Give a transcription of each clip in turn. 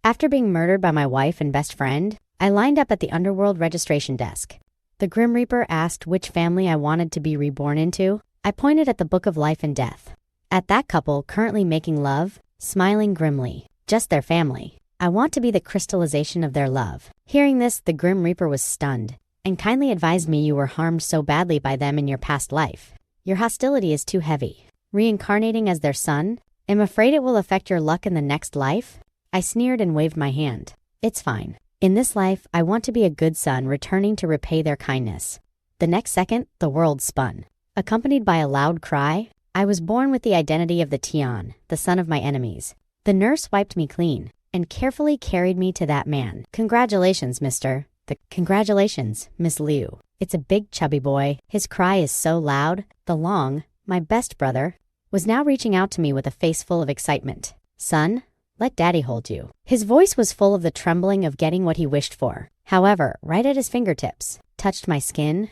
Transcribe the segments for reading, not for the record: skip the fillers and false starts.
After being murdered by my wife and best friend, I lined up at the underworld registration desk. The Grim Reaper asked which family I wanted to be reborn into. I pointed at the Book of Life and Death. At that couple currently making love, smiling grimly. Just their family. I want to be the crystallization of their love. Hearing this, the Grim Reaper was stunned and kindly advised me you were harmed so badly by them in your past life. Your hostility is too heavy. Reincarnating as their son? I'm afraid it will affect your luck in the next life? I sneered and waved my hand. It's fine. In this life, I want to be a good son returning to repay their kindness. The next second, the world spun. Accompanied by a loud cry, I was born with the identity of the Tian, the son of my enemies. The nurse wiped me clean and carefully carried me to that man. Congratulations, mister. Congratulations, Miss Liu. It's a big chubby boy. His cry is so loud. The Long, my best brother, was now reaching out to me with a face full of excitement. Son, let daddy hold you. His voice was full of the trembling of getting what he wished for. However, right at his fingertips, touched my skin.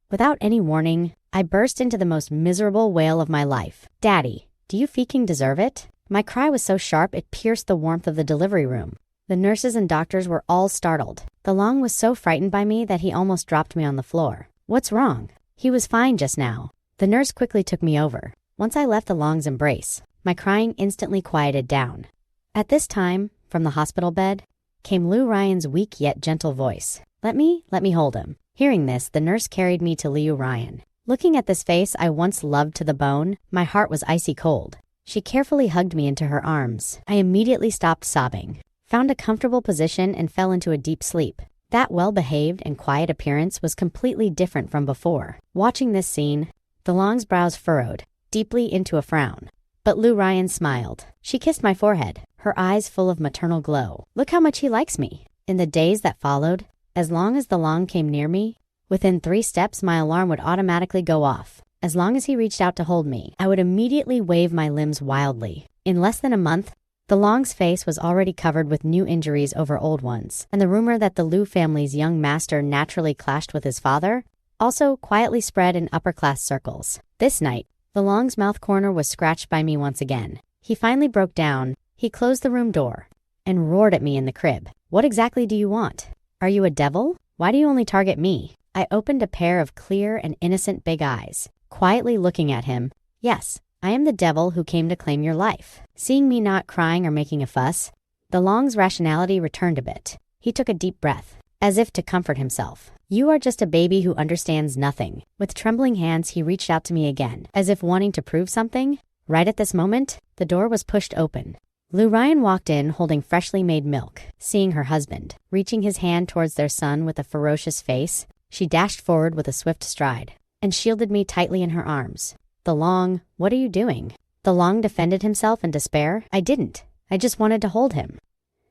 Without any warning, I burst into the most miserable wail of my life. Daddy, do you fucking deserve it? My cry was so sharp it pierced the warmth of the delivery room. The nurses and doctors were all startled. The Long was so frightened by me that he almost dropped me on the floor. What's wrong? He was fine just now. The nurse quickly took me over. Once I left the Long's embrace, my crying instantly quieted down. At this time, from the hospital bed, came Ruyan's weak yet gentle voice. Let me hold him. Hearing this, the nurse carried me to Ruyan. Looking at this face I once loved to the bone, my heart was icy cold. She carefully hugged me into her arms. I immediately stopped sobbing, found a comfortable position and fell into a deep sleep. That well-behaved and quiet appearance was completely different from before. Watching this scene, the Long's brows furrowed, deeply into a frown. But Ruyan smiled. She kissed my forehead, her eyes full of maternal glow. Look how much he likes me. In the days that followed, as long as the Long came near me, within 3 steps my alarm would automatically go off. As long as he reached out to hold me, I would immediately wave my limbs wildly. In less than a month, the Long's face was already covered with new injuries over old ones, and the rumor that the Liu family's young master naturally clashed with his father also quietly spread in upper-class circles. This night, the Long's mouth corner was scratched by me once again. He finally broke down. He closed the room door and roared at me in the crib. What exactly do you want? Are you a devil? Why do you only target me? I opened a pair of clear and innocent big eyes, quietly looking at him. Yes, I am the devil who came to claim your life. Seeing me not crying or making a fuss, the Long's rationality returned a bit. He took a deep breath, as if to comfort himself. You are just a baby who understands nothing. With trembling hands, he reached out to me again, as if wanting to prove something. Right at this moment, the door was pushed open. Ruyan walked in holding freshly made milk. Seeing her husband, reaching his hand towards their son with a ferocious face, she dashed forward with a swift stride and shielded me tightly in her arms. The Long, what are you doing? The Long defended himself in despair. I didn't. I just wanted to hold him.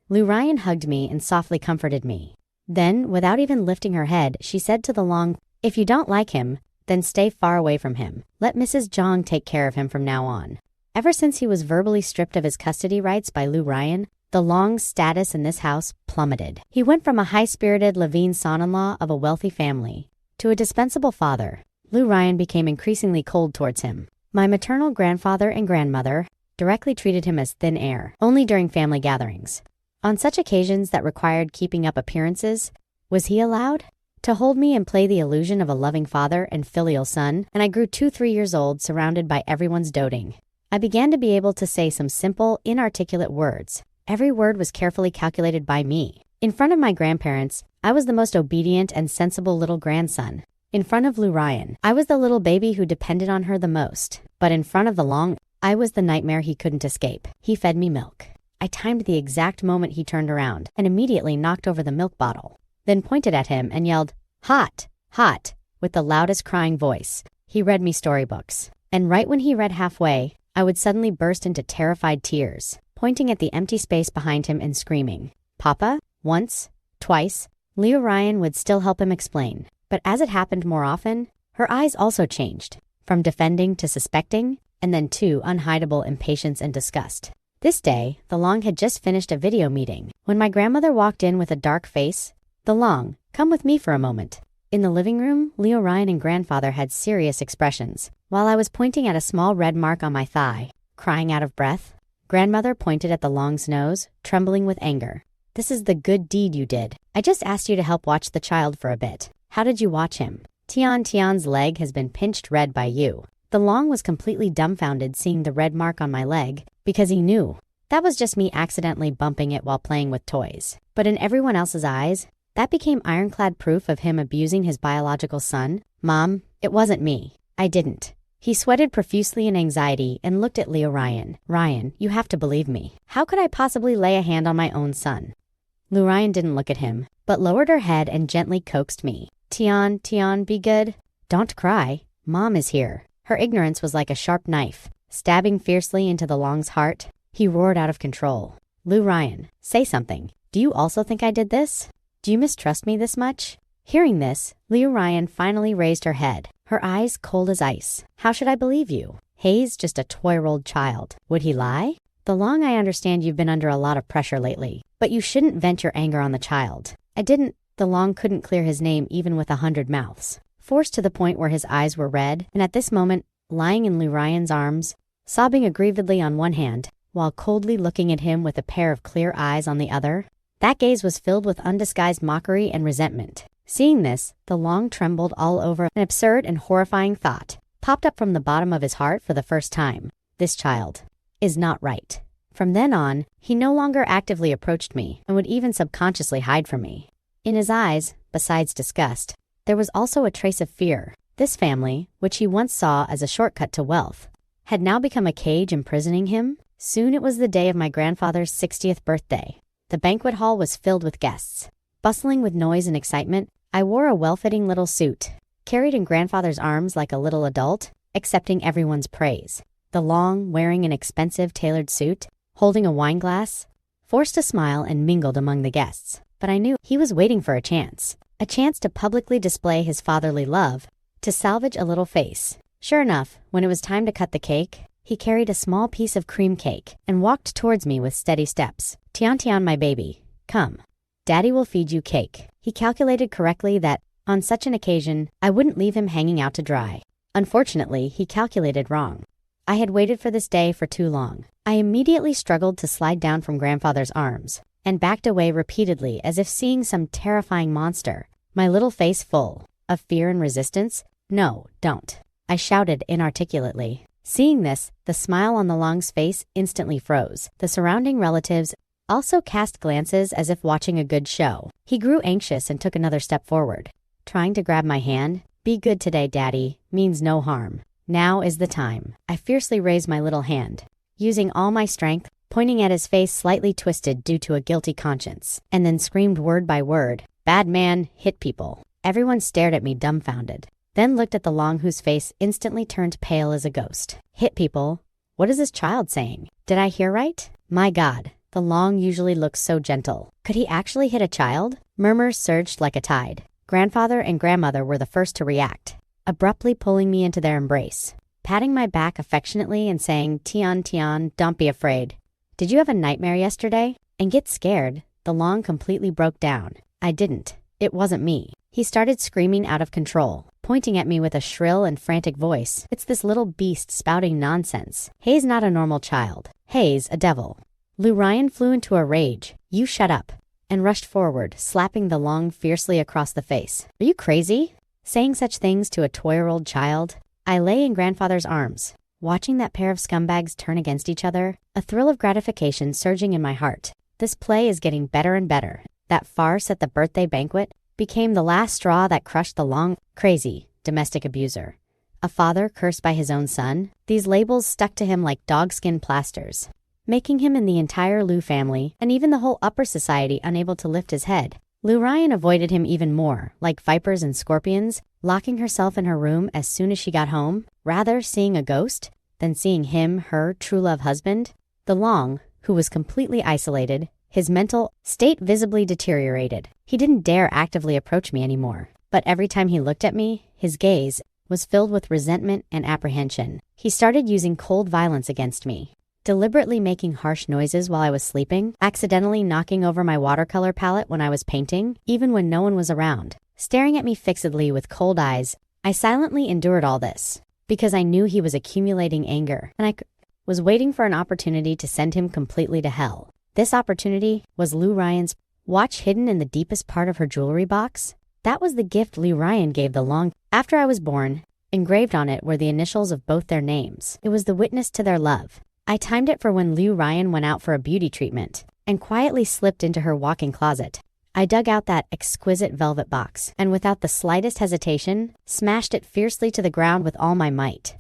Ruyan hugged me and softly comforted me. Then, without even lifting her head, she said to the Long, if you don't like him, then stay far away from him. Let Mrs. Zhang take care of him from now on. Ever since he was verbally stripped of his custody rights by Ruyan, the Long's status in this house plummeted. He went from a high-spirited Levine son-in-law of a wealthy family to a dispensable father. Ruyan became increasingly cold towards him. My maternal grandfather and grandmother directly treated him as thin air, only during family gatherings. On such occasions that required keeping up appearances, was he allowed to hold me and play the illusion of a loving father and filial son? And I grew 2-3 years old, surrounded by everyone's doting. I began to be able to say some simple, inarticulate words. Every word was carefully calculated by me. In front of my grandparents, I was the most obedient and sensible little grandson. In front of Ruyan, I was the little baby who depended on her the most. But in front of the Long, I was the nightmare he couldn't escape. He fed me milk. I timed the exact moment he turned around and immediately knocked over the milk bottle, then pointed at him and yelled, "Hot, hot," with the loudest crying voice. He read me storybooks. And right when he read halfway, I would suddenly burst into terrified tears, pointing at the empty space behind him and screaming, "Papa?" Once, twice, Ruyan would still help him explain. But as it happened more often, her eyes also changed, from defending to suspecting, and then to unhideable impatience and disgust. This day, the Long had just finished a video meeting. When my grandmother walked in with a dark face, the Long, come with me for a moment. In the living room, Ruyan and grandfather had serious expressions, while I was pointing at a small red mark on my thigh, crying out of breath. Grandmother pointed at the Long's nose, trembling with anger. This is the good deed you did. I just asked you to help watch the child for a bit. How did you watch him? Tian's leg has been pinched red by you. The Long was completely dumbfounded seeing the red mark on my leg, because he knew. That was just me accidentally bumping it while playing with toys. But in everyone else's eyes, that became ironclad proof of him abusing his biological son. Mom, it wasn't me. I didn't. He sweated profusely in anxiety and looked at Leo Ruyan. Ruyan, you have to believe me. How could I possibly lay a hand on my own son? Ruyan didn't look at him, but lowered her head and gently coaxed me. Tian, be good. Don't cry. Mom is here. Her ignorance was like a sharp knife, stabbing fiercely into the Long's heart. He roared out of control. Ruyan, say something. Do you also think I did this? Do you mistrust me this much? Hearing this, Ruyan finally raised her head, her eyes cold as ice. How should I believe you? Hayes just a 2-year-old child. Would he lie? The Long, I understand you've been under a lot of pressure lately, but you shouldn't vent your anger on the child. I didn't. The Long couldn't clear his name even with 100 mouths. Forced to the point where his eyes were red, and at this moment, lying in Ruyan's arms, sobbing aggrievedly on one hand, while coldly looking at him with a pair of clear eyes on the other. That gaze was filled with undisguised mockery and resentment. Seeing this, the Long trembled all over. An absurd and horrifying thought popped up from the bottom of his heart for the first time. This child is not right. From then on, he no longer actively approached me and would even subconsciously hide from me. In his eyes, besides disgust, there was also a trace of fear. This family, which he once saw as a shortcut to wealth, had now become a cage imprisoning him. Soon it was the day of my grandfather's 60th birthday. The banquet hall was filled with guests. Bustling with noise and excitement, I wore a well-fitting little suit, carried in grandfather's arms like a little adult, accepting everyone's praise. The Long, wearing an expensive tailored suit, holding a wine glass, forced a smile and mingled among the guests. But I knew he was waiting for a chance to publicly display his fatherly love, to salvage a little face. Sure enough, when it was time to cut the cake, he carried a small piece of cream cake and walked towards me with steady steps. Tian, my baby, come. Daddy will feed you cake. He calculated correctly that, on such an occasion, I wouldn't leave him hanging out to dry. Unfortunately, he calculated wrong. I had waited for this day for too long. I immediately struggled to slide down from grandfather's arms, and backed away repeatedly as if seeing some terrifying monster, my little face full of fear and resistance. No, don't. I shouted inarticulately. Seeing this, the smile on the Long's face instantly froze. The surrounding relatives also cast glances as if watching a good show. He grew anxious and took another step forward, trying to grab my hand. Be good today, Daddy, means no harm. Now is the time. I fiercely raised my little hand, using all my strength, pointing at his face slightly twisted due to a guilty conscience, and then screamed word by word, "Bad man, hit people." Everyone stared at me dumbfounded, then looked at the Long, whose face instantly turned pale as a ghost. Hit people? What is this child saying? Did I hear right? My God, the Long usually looks so gentle. Could he actually hit a child? Murmurs surged like a tide. Grandfather and grandmother were the first to react, abruptly pulling me into their embrace, patting my back affectionately and saying, Tian, don't be afraid. Did you have a nightmare yesterday? And get scared, the Long completely broke down. I didn't. It wasn't me. He started screaming out of control, pointing at me with a shrill and frantic voice. It's this little beast spouting nonsense. Hayes not a normal child. Hayes a devil. Ruyan flew into a rage. You shut up. And rushed forward, slapping the Long fiercely across the face. Are you crazy? Saying such things to a 2-year-old child? I lay in grandfather's arms, watching that pair of scumbags turn against each other, a thrill of gratification surging in my heart. This play is getting better and better. That farce at the birthday banquet became the last straw that crushed the Long. Crazy domestic abuser. A father cursed by his own son. These labels stuck to him like dogskin plasters, making him and the entire Liu family, and even the whole upper society, unable to lift his head. Ruyan avoided him even more, like vipers and scorpions, locking herself in her room as soon as she got home, rather seeing a ghost than seeing him, her true love husband. The Long, who was completely isolated, his mental state visibly deteriorated. He didn't dare actively approach me anymore, but every time he looked at me, his gaze was filled with resentment and apprehension. He started using cold violence against me, deliberately making harsh noises while I was sleeping, accidentally knocking over my watercolor palette when I was painting, even when no one was around, staring at me fixedly with cold eyes. I silently endured all this, because I knew he was accumulating anger, and was waiting for an opportunity to send him completely to hell. This opportunity was Ruyan's watch hidden in the deepest part of her jewelry box. That was the gift Ruyan gave the Long. After I was born, engraved on it were the initials of both their names. It was the witness to their love. I timed it for when Ruyan went out for a beauty treatment and quietly slipped into her walk-in closet. I dug out that exquisite velvet box and without the slightest hesitation, smashed it fiercely to the ground with all my might.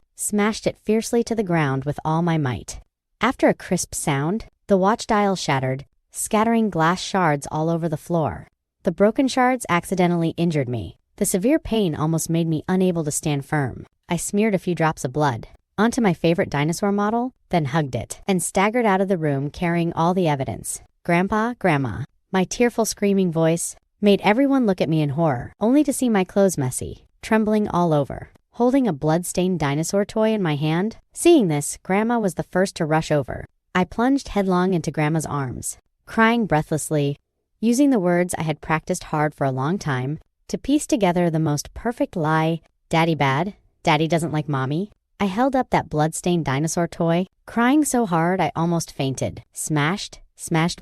After a crisp sound, the watch dial shattered, scattering glass shards all over the floor. The broken shards accidentally injured me. The severe pain almost made me unable to stand firm. I smeared a few drops of blood onto my favorite dinosaur model, then hugged it, and staggered out of the room carrying all the evidence. Grandpa, Grandma. My tearful screaming voice made everyone look at me in horror, only to see my clothes messy, trembling all over, holding a blood-stained dinosaur toy in my hand. Seeing this, Grandma was the first to rush over. I plunged headlong into Grandma's arms, crying breathlessly, using the words I had practiced hard for a long time to piece together the most perfect lie. Daddy bad, Daddy doesn't like Mommy. I held up that blood-stained dinosaur toy, crying so hard I almost fainted. Smashed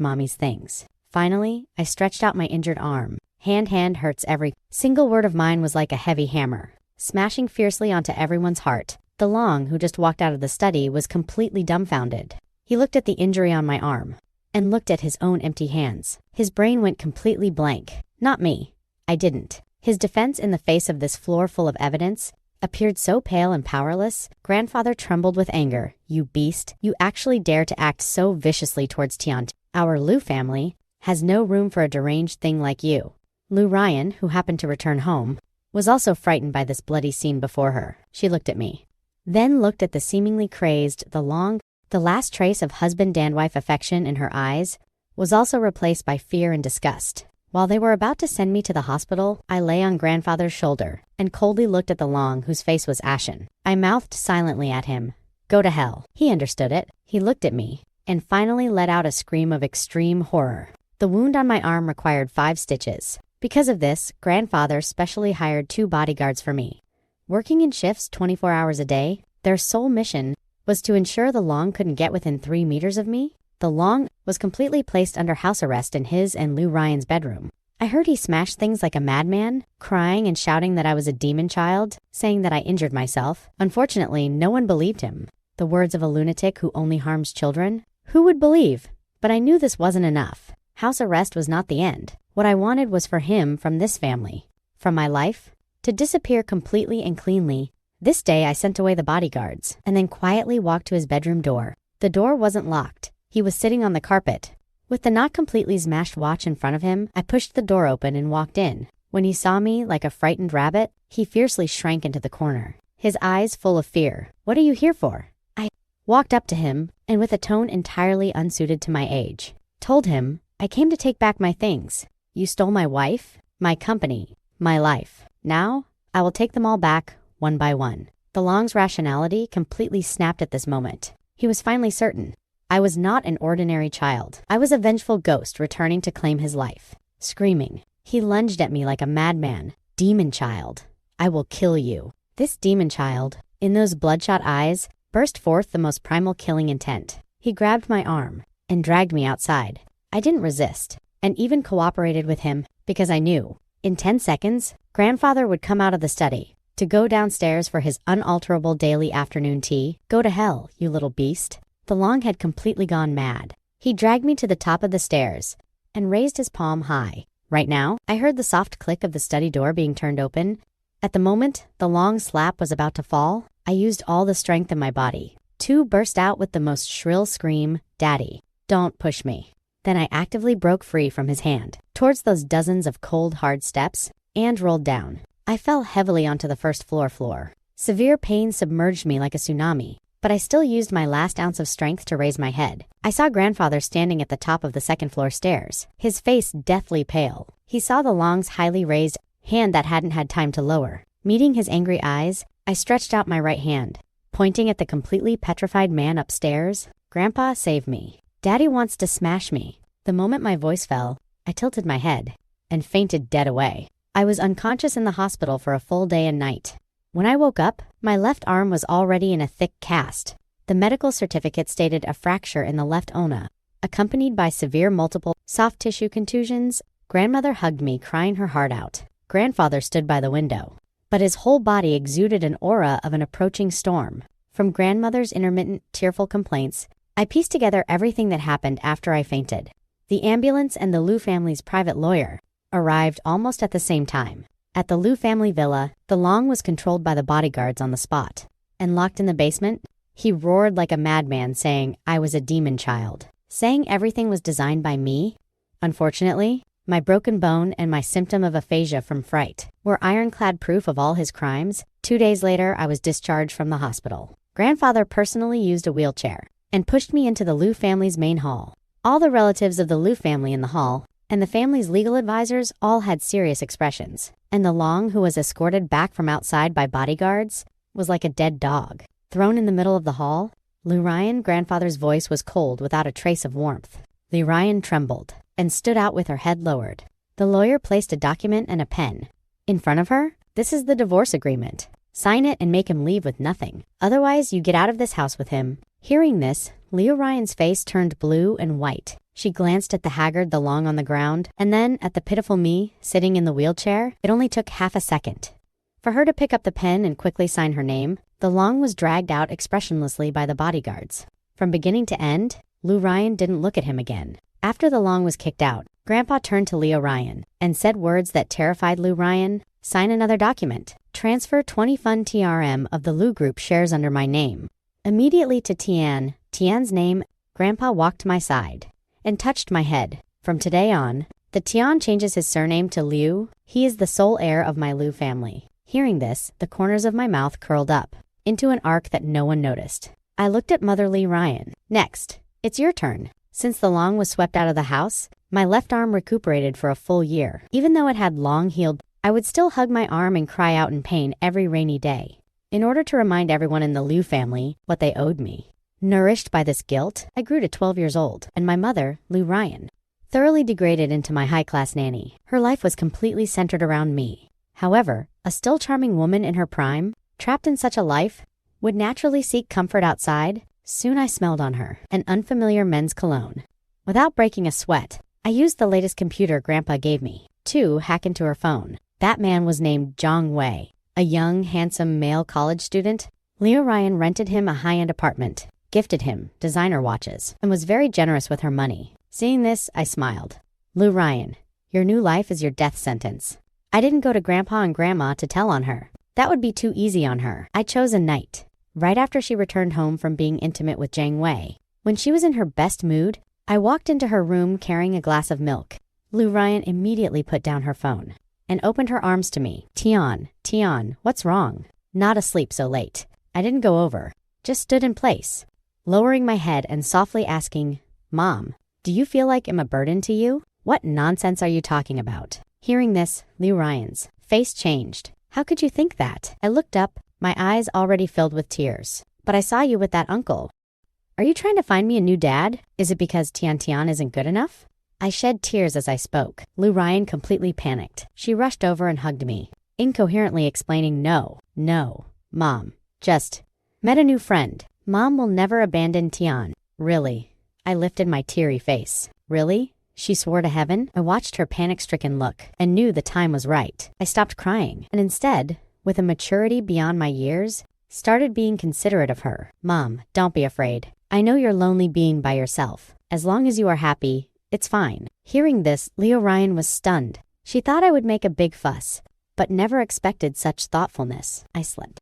Mommy's things. Finally, I stretched out my injured arm. Hand hurts. Every single word of mine was like a heavy hammer, smashing fiercely onto everyone's heart. The Long, who just walked out of the study, was completely dumbfounded. He looked at the injury on my arm and looked at his own empty hands. His brain went completely blank. Not me. I didn't. His defense in the face of this floor full of evidence appeared so pale and powerless. Grandfather trembled with anger. You beast. You actually dare to act so viciously towards Tian. Our Lu family has no room for a deranged thing like you. Ruyan, who happened to return home, was also frightened by this bloody scene before her. She looked at me, then looked at the seemingly crazed, the Long. The last trace of husband and wife affection in her eyes was also replaced by fear and disgust. While they were about to send me to the hospital, I lay on Grandfather's shoulder and coldly looked at the Long, whose face was ashen. I mouthed silently at him, "Go to hell." He understood it. He looked at me and finally let out a scream of extreme horror. The wound on my arm required 5 stitches. Because of this, Grandfather specially hired 2 bodyguards for me. Working in shifts 24 hours a day, their sole mission was to ensure the Long couldn't get within 3 meters of me. The Long was completely placed under house arrest in his and Ruyan's bedroom. I heard he smashed things like a madman, crying and shouting that I was a demon child, saying that I injured myself. Unfortunately, no one believed him. The words of a lunatic who only harms children? Who would believe? But I knew this wasn't enough. House arrest was not the end. What I wanted was for him, from this family, from my life, to disappear completely and cleanly. This day I sent away the bodyguards and then quietly walked to his bedroom door. The door wasn't locked. He was sitting on the carpet. With the not completely smashed watch in front of him, I pushed the door open and walked in. When he saw me like a frightened rabbit, he fiercely shrank into the corner, his eyes full of fear. "What are you here for?" I walked up to him and with a tone entirely unsuited to my age, told him, "I came to take back my things. You stole my wife, my company, my life. Now, I will take them all back, one by one." The Long's rationality completely snapped at this moment. He was finally certain. I was not an ordinary child. I was a vengeful ghost returning to claim his life. Screaming, he lunged at me like a madman. "Demon child, I will kill you." This demon child, in those bloodshot eyes, burst forth the most primal killing intent. He grabbed my arm and dragged me outside. I didn't resist, and even cooperated with him, because I knew, in 10 seconds, Grandfather would come out of the study, to go downstairs for his unalterable daily afternoon tea. "Go to hell, you little beast." The Long had completely gone mad. He dragged me to the top of the stairs and raised his palm high. Right now, I heard the soft click of the study door being turned open. At the moment the Long slap was about to fall, I used all the strength in my body. 2 burst out with the most shrill scream, "Daddy, don't push me." Then I actively broke free from his hand, towards those dozens of cold, hard steps, and rolled down. I fell heavily onto the first floor. Severe pain submerged me like a tsunami, but I still used my last ounce of strength to raise my head. I saw Grandfather standing at the top of the second-floor stairs, his face deathly pale. He saw the Long's highly raised hand that hadn't had time to lower. Meeting his angry eyes, I stretched out my right hand, pointing at the completely petrified man upstairs. "Grandpa, save me. Daddy wants to smash me." The moment my voice fell, I tilted my head and fainted dead away. I was unconscious in the hospital for a full day and night. When I woke up, my left arm was already in a thick cast. The medical certificate stated a fracture in the left ulna, accompanied by severe multiple soft tissue contusions. Grandmother hugged me, crying her heart out. Grandfather stood by the window, but his whole body exuded an aura of an approaching storm. From grandmother's intermittent, tearful complaints, I pieced together everything that happened after I fainted. The ambulance and the Liu family's private lawyer arrived almost at the same time. At the Liu family villa, the Long was controlled by the bodyguards on the spot. And locked in the basement, he roared like a madman, saying I was a demon child, saying everything was designed by me. Unfortunately, my broken bone and my symptom of aphasia from fright were ironclad proof of all his crimes. 2 days later, I was discharged from the hospital. Grandfather personally used a wheelchair and pushed me into the Liu family's main hall. All the relatives of the Liu family in the hall and the family's legal advisors all had serious expressions, and the Long, who was escorted back from outside by bodyguards, was like a dead dog. Thrown in the middle of the hall, Ruyan, grandfather's voice was cold without a trace of warmth. Ruyan trembled and stood out with her head lowered. The lawyer placed a document and a pen in front of her. This is the divorce agreement. Sign it and make him leave with nothing. Otherwise, you get out of this house with him. Hearing this, Ruyan's face turned blue and white. She glanced at the haggard the Long on the ground, and then at the pitiful me sitting in the wheelchair. It only took half a second for her to pick up the pen and quickly sign her name. The Long was dragged out expressionlessly by the bodyguards. From beginning to end, Ruyan didn't look at him again. After the Long was kicked out, Grandpa turned to Ruyan and said words that terrified Ruyan. Sign another document. Transfer 20 fund TRM of the Liu Group shares under my name immediately to Tian. Tian's name. Grandpa walked to my side and touched my head. From today on, the Tian changes his surname to Liu. He is the sole heir of my Liu family. Hearing this, the corners of my mouth curled up into an arc that no one noticed. I looked at motherly Ruyan. Next, it's your turn. Since the Long was swept out of the house, my left arm recuperated for a full year. Even though it had long healed, I would still hug my arm and cry out in pain every rainy day, in order to remind everyone in the Liu family what they owed me. Nourished by this guilt, I grew to 12 years old, and my mother, Ruyan, thoroughly degraded into my high-class nanny. Her life was completely centered around me. However, a still charming woman in her prime, trapped in such a life, would naturally seek comfort outside. Soon I smelled on her, an unfamiliar men's cologne. Without breaking a sweat, I used the latest computer Grandpa gave me to hack into her phone. That man was named Zhang Wei, a young, handsome male college student. Ruyan rented him a high-end apartment, gifted him designer watches, and was very generous with her money. Seeing this, I smiled. Ruyan, your new life is your death sentence. I didn't go to Grandpa and Grandma to tell on her. That would be too easy on her. I chose a night, right after she returned home from being intimate with Zhang Wei. When she was in her best mood, I walked into her room carrying a glass of milk. Ruyan immediately put down her phone and opened her arms to me. Tian, what's wrong? Not asleep so late. I didn't go over, just stood in place, lowering my head and softly asking, Mom, do you feel like I'm a burden to you? What nonsense are you talking about? Hearing this, Ruyan's face changed. How could you think that? I looked up, my eyes already filled with tears. But I saw you with that uncle. Are you trying to find me a new dad? Is it because Tian isn't good enough? I shed tears as I spoke. Ruyan completely panicked. She rushed over and hugged me, incoherently explaining, No, Mom, just met a new friend. Mom will never abandon Tian. Really? I lifted my teary face. Really? She swore to heaven. I watched her panic-stricken look and knew the time was right. I stopped crying and instead, with a maturity beyond my years, started being considerate of her. Mom, don't be afraid. I know you're lonely being by yourself. As long as you are happy, it's fine. Hearing this, Ruyan was stunned. She thought I would make a big fuss, but never expected such thoughtfulness. I slept,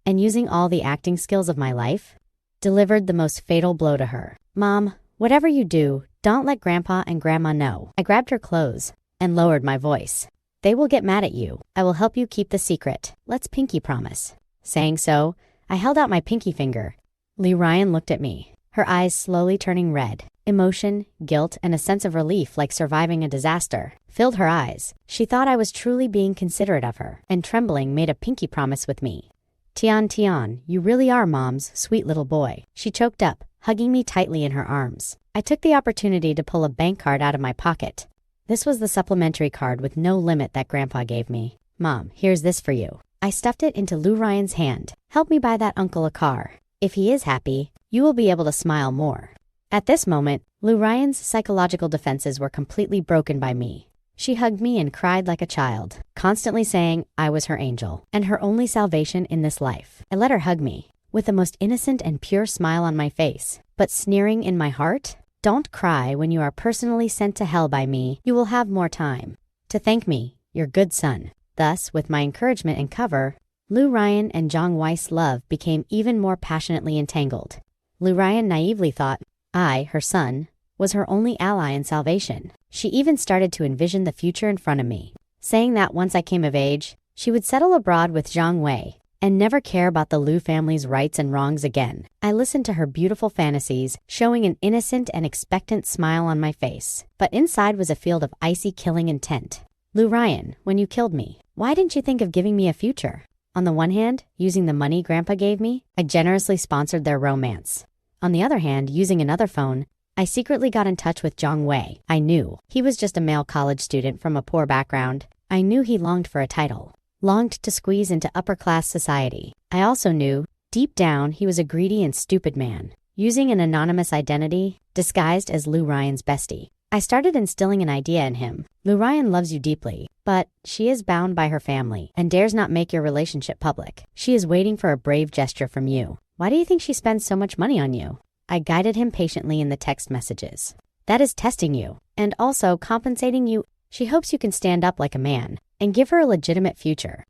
and using all the acting skills of my life, delivered the most fatal blow to her. Mom, whatever you do, don't let Grandpa and Grandma know. I grabbed her clothes and lowered my voice. They will get mad at you. I will help you keep the secret. Let's pinky promise. Saying so, I held out my pinky finger. Ruyan looked at me, her eyes slowly turning red. Emotion, guilt, and a sense of relief like surviving a disaster filled her eyes. She thought I was truly being considerate of her, and trembling made a pinky promise with me. Tian, you really are Mom's sweet little boy. She choked up, hugging me tightly in her arms. I took the opportunity to pull a bank card out of my pocket. This was the supplementary card with no limit that Grandpa gave me. Mom, here's this for you. I stuffed it into Ruyan's hand. Help me buy that uncle a car. If he is happy, you will be able to smile more. At this moment, Ruyan's psychological defenses were completely broken by me. She hugged me and cried like a child, constantly saying I was her angel and her only salvation in this life. I let her hug me, with the most innocent and pure smile on my face, but sneering in my heart. Don't cry when you are personally sent to hell by me. You will have more time to thank me, your good son. Thus, with my encouragement and cover, Ruyan and Zhang Wei's love became even more passionately entangled. Ruyan naively thought I, her son, was her only ally in salvation. She even started to envision the future in front of me, saying that once I came of age, she would settle abroad with Zhang Wei and never care about the Liu family's rights and wrongs again. I listened to her beautiful fantasies, showing an innocent and expectant smile on my face. But inside was a field of icy killing intent. Ruyan, when you killed me, why didn't you think of giving me a future? On the one hand, using the money Grandpa gave me, I generously sponsored their romance. On the other hand, using another phone, I secretly got in touch with Zhang Wei. I knew he was just a male college student from a poor background. I knew he longed for a title, longed to squeeze into upper-class society. I also knew, deep down, he was a greedy and stupid man, using an anonymous identity, disguised as Ruyan's bestie. I started instilling an idea in him. Ruyan loves you deeply, but she is bound by her family and dares not make your relationship public. She is waiting for a brave gesture from you. Why do you think she spends so much money on you? I guided him patiently in the text messages. That is testing you, and also compensating you. She hopes you can stand up like a man and give her a legitimate future.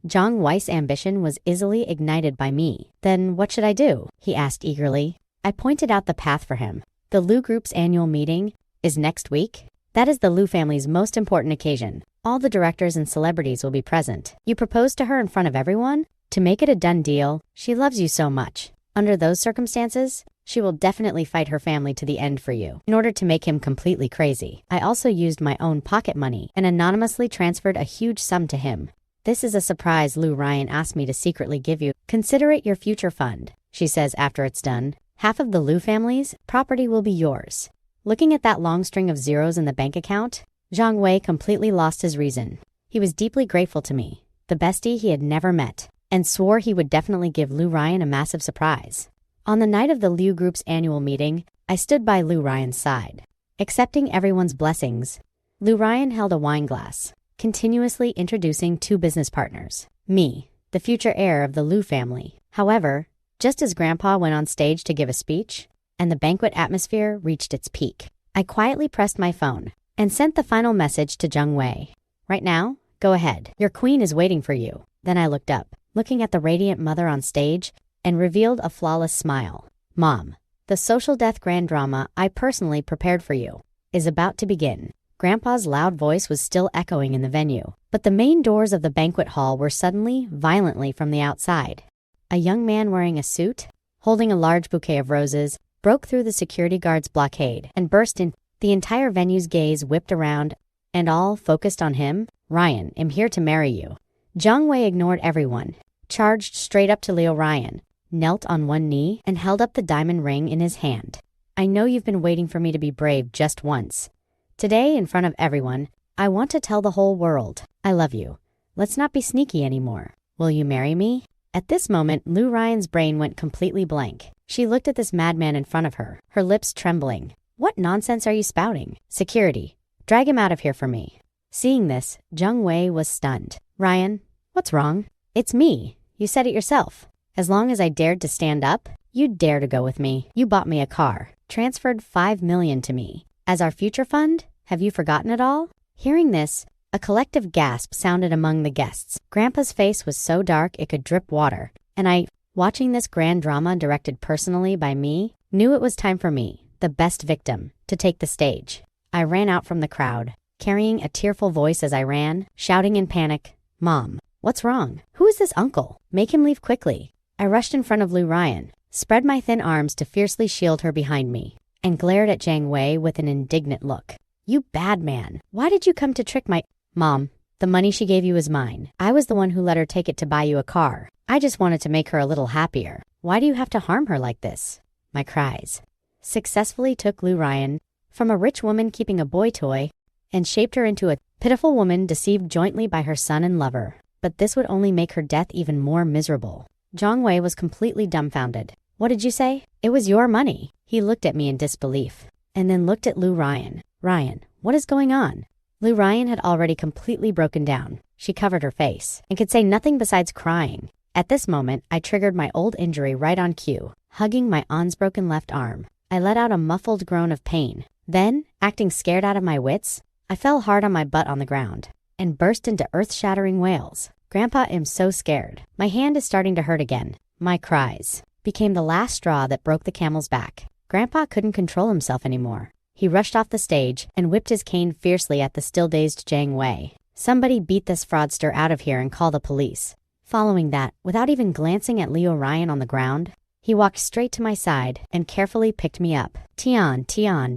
Zhang Wei's ambition was easily ignited by me. Then what should I do? He asked eagerly. I pointed out the path for him. The Liu Group's annual meeting is next week. That is the Liu family's most important occasion. All the directors and celebrities will be present. You proposed to her in front of everyone? To make it a done deal, she loves you so much. Under those circumstances, she will definitely fight her family to the end for you, in order to make him completely crazy. I also used my own pocket money and anonymously transferred a huge sum to him. This is a surprise Ruyan asked me to secretly give you. Consider it your future fund, she says after it's done. Half of the Liu family's property will be yours. Looking at that long string of zeros in the bank account, Zhang Wei completely lost his reason. He was deeply grateful to me, the bestie he had never met, and swore he would definitely give Ruyan a massive surprise. On the night of the Liu Group's annual meeting, I stood by Ruyan's side. Accepting everyone's blessings, Ruyan held a wine glass, continuously introducing two business partners. Me, the future heir of the Liu family. However, just as Grandpa went on stage to give a speech, and the banquet atmosphere reached its peak, I quietly pressed my phone and sent the final message to Zhang Wei. Right now, go ahead. Your queen is waiting for you. Then I looked up, looking at the radiant mother on stage, and revealed a flawless smile. Mom, the social death grand drama I personally prepared for you is about to begin. Grandpa's loud voice was still echoing in the venue, but the main doors of the banquet hall were suddenly, violently from the outside. A young man wearing a suit, holding a large bouquet of roses, broke through the security guard's blockade and burst in. The entire venue's gaze whipped around, and all focused on him. Ruyan, I'm here to marry you. Zhang Wei ignored everyone, charged straight up to Ruyan, knelt on one knee, and held up the diamond ring in his hand. I know you've been waiting for me to be brave just once. Today, in front of everyone, I want to tell the whole world, I love you. Let's not be sneaky anymore. Will you marry me? At this moment, Ruyan's brain went completely blank. She looked at this madman in front of her, her lips trembling. What nonsense are you spouting? Security, drag him out of here for me. Seeing this, Zhang Wei was stunned. Ruyan, what's wrong? It's me. You said it yourself. As long as I dared to stand up, you'd dare to go with me. You bought me a car, transferred $5 million to me. As our future fund? Have you forgotten it all? Hearing this, a collective gasp sounded among the guests. Grandpa's face was so dark it could drip water, and I, watching this grand drama directed personally by me, knew it was time for me, the best victim, to take the stage. I ran out from the crowd, carrying a tearful voice as I ran, shouting in panic, Mom, what's wrong? Who is this uncle? Make him leave quickly. I rushed in front of Ruyan, spread my thin arms to fiercely shield her behind me, and glared at Zhang Wei with an indignant look. You bad man. Why did you come to trick my... Mom, the money she gave you is mine. I was the one who let her take it to buy you a car. I just wanted to make her a little happier. Why do you have to harm her like this? My cries successfully took Ruyan from a rich woman keeping a boy toy and shaped her into a pitiful woman deceived jointly by her son and lover. But this would only make her death even more miserable. Zhang Wei was completely dumbfounded. What did you say? It was your money. He looked at me in disbelief, and then looked at Ruyan. Ruyan, what is going on? Ruyan had already completely broken down. She covered her face and could say nothing besides crying. At this moment, I triggered my old injury right on cue, hugging my aunt's broken left arm. I let out a muffled groan of pain. Then, acting scared out of my wits, I fell hard on my butt on the ground and burst into earth-shattering wails. Grandpa, I'm so scared. My hand is starting to hurt again. My cries became the last straw that broke the camel's back. Grandpa couldn't control himself anymore. He rushed off the stage and whipped his cane fiercely at the still-dazed Jiang Wei. Somebody beat this fraudster out of here and call the police. Following that, without even glancing at Ruyan on the ground, he walked straight to my side and carefully picked me up. Tian,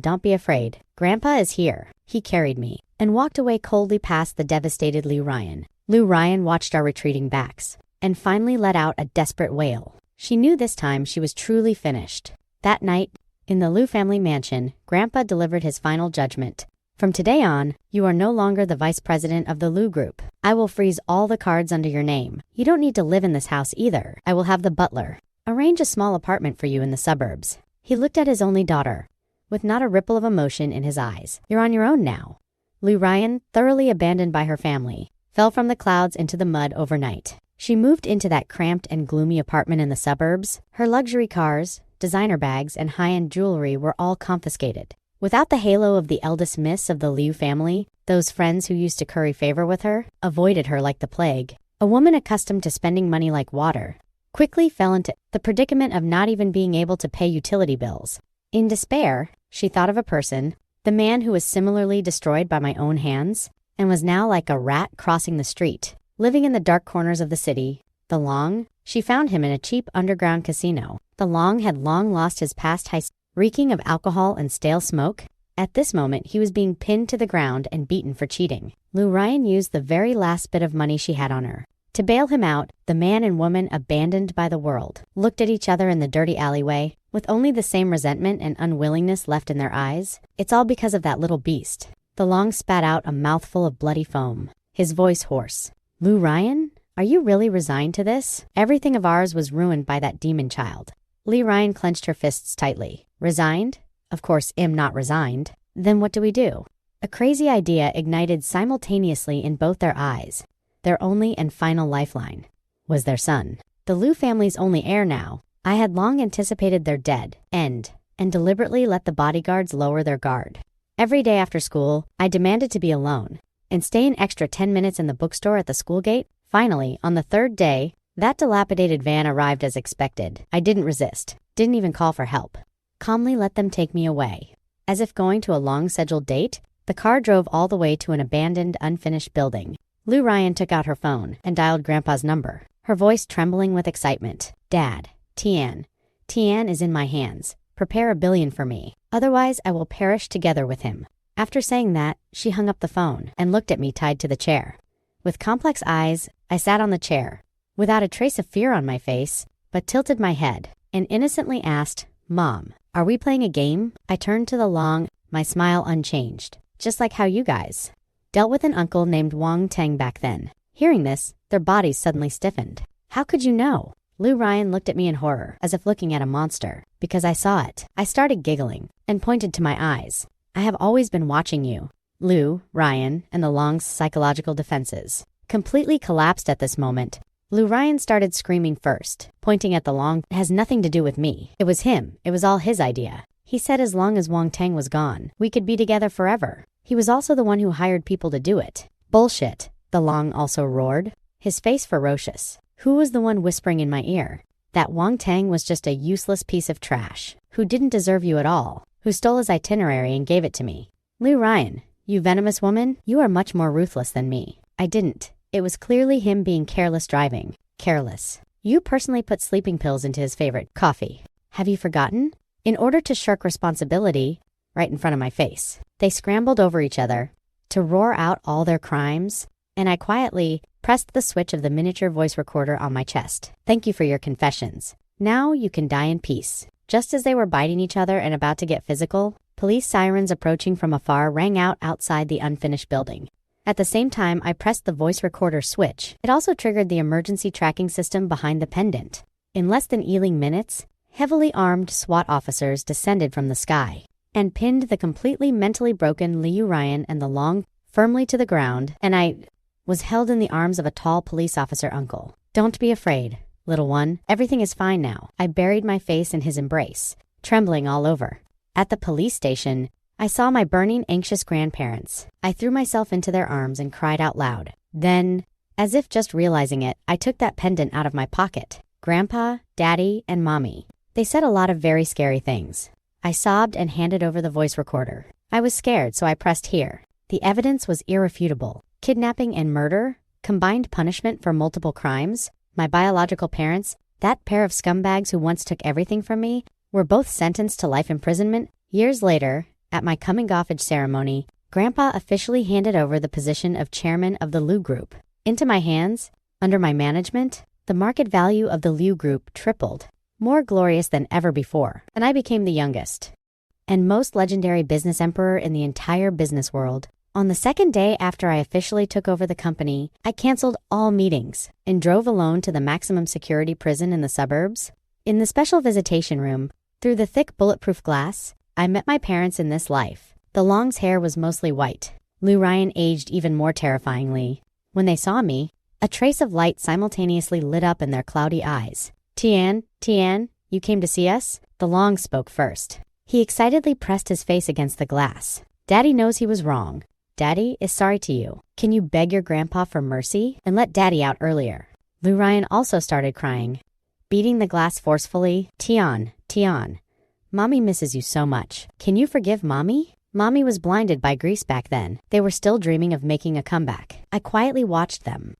don't be afraid. Grandpa is here. He carried me and walked away coldly past the devastated Ruyan. Ruyan watched our retreating backs and finally let out a desperate wail. She knew this time she was truly finished. That night, in the Liu family mansion, Grandpa delivered his final judgment. From today on, you are no longer the vice president of the Liu group. I will freeze all the cards under your name. You don't need to live in this house either. I will have the butler arrange a small apartment for you in the suburbs. He looked at his only daughter, with not a ripple of emotion in his eyes. You're on your own now. Ruyan, thoroughly abandoned by her family, fell from the clouds into the mud overnight. She moved into that cramped and gloomy apartment in the suburbs. Her luxury cars, designer bags, and high-end jewelry were all confiscated. Without the halo of the eldest miss of the Liu family, those friends who used to curry favor with her avoided her like the plague. A woman accustomed to spending money like water quickly fell into the predicament of not even being able to pay utility bills. In despair, she thought of a person, the man who was similarly destroyed by my own hands, and was now like a rat crossing the street, living in the dark corners of the city. The Long, she found him in a cheap underground casino. The Long had long lost his past heist, reeking of alcohol and stale smoke. At this moment, he was being pinned to the ground and beaten for cheating. Ruyan used the very last bit of money she had on her. To bail him out, the man and woman, abandoned by the world, looked at each other in the dirty alleyway, with only the same resentment and unwillingness left in their eyes. It's all because of that little beast. The Long spat out a mouthful of bloody foam, his voice hoarse. Ruyan, are you really resigned to this? Everything of ours was ruined by that demon child. Ruyan clenched her fists tightly. Resigned? Of course, I'm not resigned. Then what do we do? A crazy idea ignited simultaneously in both their eyes. Their only and final lifeline was their son. The Liu family's only heir now. I had long anticipated their dead end and deliberately let the bodyguards lower their guard. Every day after school, I demanded to be alone and stay an extra 10 minutes in the bookstore at the school gate. Finally, on the third day, that dilapidated van arrived as expected. I didn't resist, didn't even call for help. Calmly let them take me away. As if going to a long-scheduled date, the car drove all the way to an abandoned, unfinished building. Ruyan took out her phone and dialed Grandpa's number, her voice trembling with excitement. Dad, Tian is in my hands. Prepare $1 billion for me. Otherwise, I will perish together with him. After saying that, she hung up the phone and looked at me tied to the chair. With complex eyes, I sat on the chair, without a trace of fear on my face, but tilted my head and innocently asked, Mom, are we playing a game? I turned to the Long, my smile unchanged, just like how you guys dealt with an uncle named Wang Teng back then. Hearing this, their bodies suddenly stiffened. How could you know? Ruyan looked at me in horror, as if looking at a monster, because I saw it. I started giggling and pointed to my eyes. I have always been watching you. Ruyan, and the Long's psychological defenses completely collapsed at this moment. Ruyan started screaming first, pointing at the Long. It has nothing to do with me. It was him. It was all his idea. He said as long as Wang Teng was gone, we could be together forever. He was also the one who hired people to do it. Bullshit, the Long also roared, his face ferocious. Who was the one whispering in my ear? That Wang Teng was just a useless piece of trash, who didn't deserve you at all, who stole his itinerary and gave it to me. Ruyan, you venomous woman, you are much more ruthless than me. I didn't. It was clearly him being careless driving. Careless. You personally put sleeping pills into his favorite coffee. Have you forgotten? In order to shirk responsibility, right in front of my face, they scrambled over each other to roar out all their crimes, and I quietly pressed the switch of the miniature voice recorder on my chest. Thank you for your confessions. Now you can die in peace. Just as they were biting each other and about to get physical, police sirens approaching from afar rang out outside the unfinished building. At the same time, I pressed the voice recorder switch. It also triggered the emergency tracking system behind the pendant. In less than minutes, Heavily armed SWAT officers descended from the sky and pinned the completely mentally broken Ruyan and the Long firmly to the ground, and I was held in the arms of a tall police officer uncle. "Don't be afraid, little one. Everything is fine now." I buried my face in his embrace, trembling all over. At the police station, I saw my burning, anxious grandparents. I threw myself into their arms and cried out loud. Then, as if just realizing it, I took that pendant out of my pocket. Grandpa, Daddy, and Mommy. They said a lot of very scary things. I sobbed and handed over the voice recorder. I was scared, so I pressed here. The evidence was irrefutable. Kidnapping and murder, combined punishment for multiple crimes. My biological parents, that pair of scumbags who once took everything from me, were both sentenced to life imprisonment. Years later, at my coming-of-age ceremony, Grandpa officially handed over the position of chairman of the Liu Group. Into my hands, under my management, the market value of the Liu Group tripled, more glorious than ever before, and I became the youngest and most legendary business emperor in the entire business world. On the second day after I officially took over the company, I canceled all meetings and drove alone to the maximum security prison in the suburbs. In the special visitation room, through the thick bulletproof glass, I met my parents in this life. The Long's hair was mostly white. Ruyan aged even more terrifyingly. When they saw me, a trace of light simultaneously lit up in their cloudy eyes. Tian, you came to see us?" The Long spoke first. He excitedly pressed his face against the glass. "Daddy knows he was wrong. Daddy is sorry to you. Can you beg your grandpa for mercy and let Daddy out earlier?" Ruyan also started crying, beating the glass forcefully. Tian, Mommy misses you so much. Can you forgive Mommy?" Mommy was blinded by grease back then. They were still dreaming of making a comeback. I quietly watched them,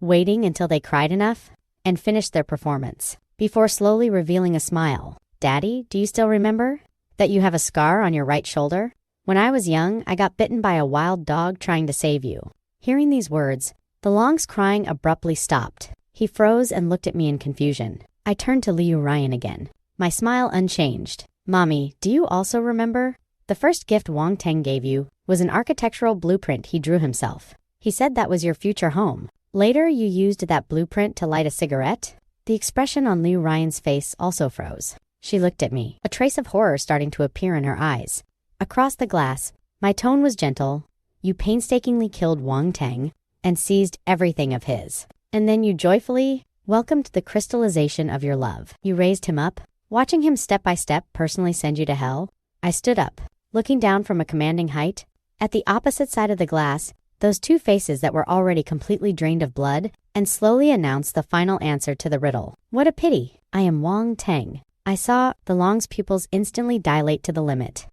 waiting until they cried enough and finished their performance, before slowly revealing a smile. "Daddy, do you still remember that you have a scar on your right shoulder? When I was young, I got bitten by a wild dog trying to save you." Hearing these words, the Long's crying abruptly stopped. He froze and looked at me in confusion. I turned to Ruyan again, my smile unchanged. "Mommy, do you also remember? The first gift Wang Teng gave you was an architectural blueprint he drew himself. He said that was your future home. Later, you used that blueprint to light a cigarette." The expression on Ruyan's face also froze. She looked at me, a trace of horror starting to appear in her eyes. Across the glass, my tone was gentle. "You painstakingly killed Wang Teng and seized everything of his. And then you joyfully welcomed the crystallization of your love. You raised him up, watching him step by step personally send you to hell." I stood up, looking down from a commanding height. At the opposite side of the glass, those two faces that were already completely drained of blood, and slowly announced the final answer to the riddle. "What a pity. I am Wang Teng." I saw the Long's pupils instantly dilate to the limit,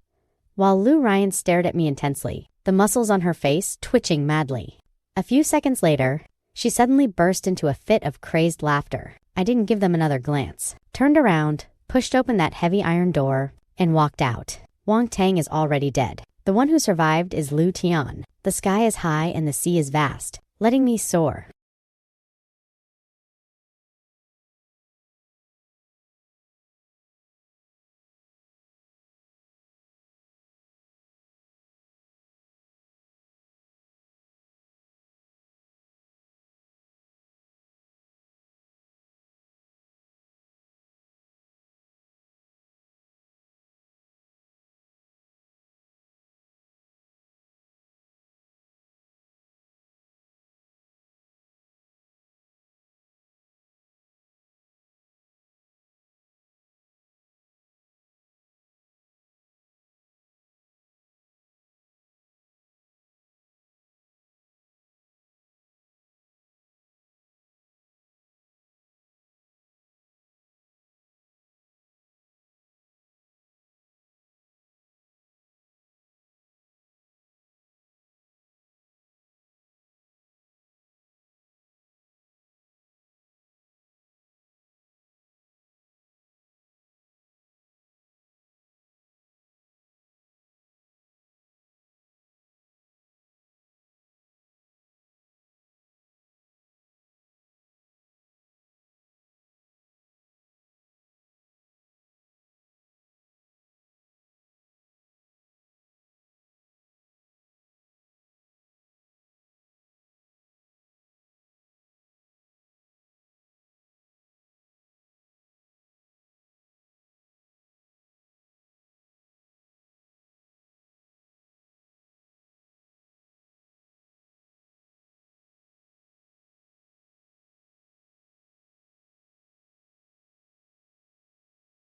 while Ruyan stared at me intensely, the muscles on her face twitching madly. A few seconds later, she suddenly burst into a fit of crazed laughter. I didn't give them another glance, turned around, pushed open that heavy iron door, and walked out. Wang Teng is already dead. The one who survived is Tian. The sky is high and the sea is vast, letting me soar.